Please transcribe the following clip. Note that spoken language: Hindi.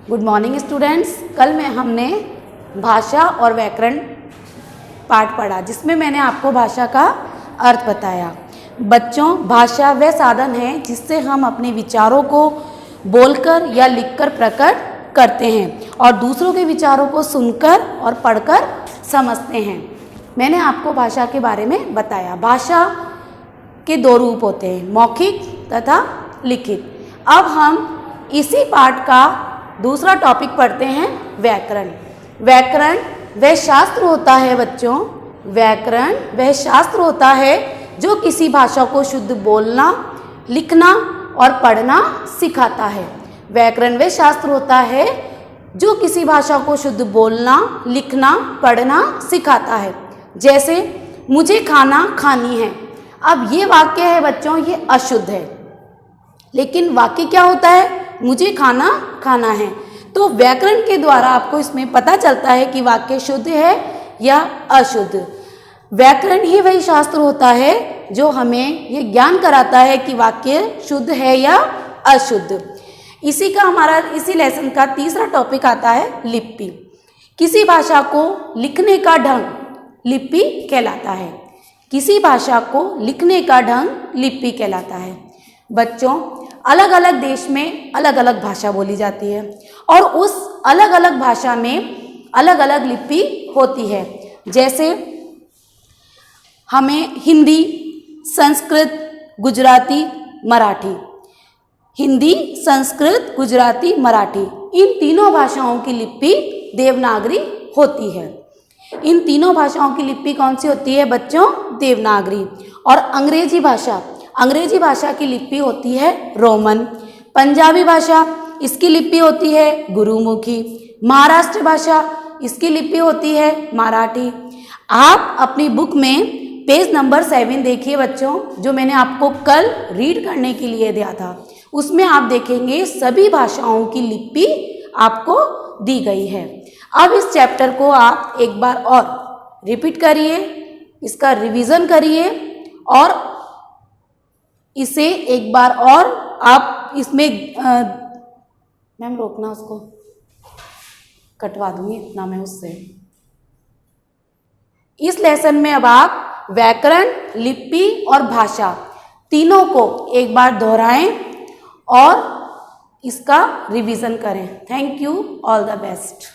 Good morning students. कल में हमने भाषा और व्याकरण पाठ पढ़ा जिसमें मैंने आपको भाषा का अर्थ बताया। बच्चों, भाषा वह साधन है जिससे हम अपने विचारों को बोलकर या लिखकर प्रकट करते हैं और दूसरों के विचारों को सुनकर और पढ़कर समझते हैं। मैंने आपको भाषा के बारे में बताया। भाषा के दो रूप होते हैं, मौखिक तथा लिखित। अब हम इसी पाठ का दूसरा टॉपिक पढ़ते हैं, व्याकरण। व्याकरण वह शास्त्र होता है बच्चों, व्याकरण वह शास्त्र होता है जो किसी भाषा को शुद्ध बोलना, लिखना और पढ़ना सिखाता है। व्याकरण वह शास्त्र होता है जो किसी भाषा को शुद्ध बोलना, लिखना, पढ़ना सिखाता है। जैसे मुझे खाना खानी है। अब ये वाक्य है बच्चों, ये अशुद्ध है, लेकिन वाक्य क्या होता है? मुझे खाना खाना है। तो व्याकरण के द्वारा आपको इसमें पता चलता है कि वाक्य शुद्ध है या अशुद्ध। व्याकरण ही वही शास्त्र होता है जो हमें ये ज्ञान कराता है कि वाक्य शुद्ध है या अशुद्ध। इसी लेसन का तीसरा टॉपिक आता है, लिपि। किसी भाषा को लिखने का ढंग लिपि कहलाता है। किसी भाषा को लिखने का ढंग लिपि कहलाता है। बच्चों, अलग अलग देश में अलग अलग भाषा बोली जाती है और उस अलग अलग भाषा में अलग अलग लिपि होती है। जैसे हमें हिंदी, संस्कृत, गुजराती, मराठी। हिंदी, संस्कृत, गुजराती, मराठी, इन तीनों भाषाओं की लिपि देवनागरी होती है। इन तीनों भाषाओं की लिपि कौन सी होती है बच्चों? देवनागरी। और अंग्रेजी भाषा की लिपि होती है रोमन। पंजाबी भाषा, इसकी लिपि होती है गुरुमुखी। महाराष्ट्र भाषा, इसकी लिपि होती है मराठी। आप अपनी बुक में पेज नंबर 7 देखिए बच्चों, जो मैंने आपको कल रीड करने के लिए दिया था। उसमें आप देखेंगे सभी भाषाओं की लिपि आपको दी गई है। अब इस चैप्टर को आप एक बार और रिपीट करिए, इसका रिवीजन करिए और इसे एक बार और आप इसमें मैम रोकना, उसको कटवा दूंगी इतना मैं उससे। इस लेसन में अब आप व्याकरण, लिपि और भाषा तीनों को एक बार दोहराएं और इसका रिवीजन करें। Thank you, all the best.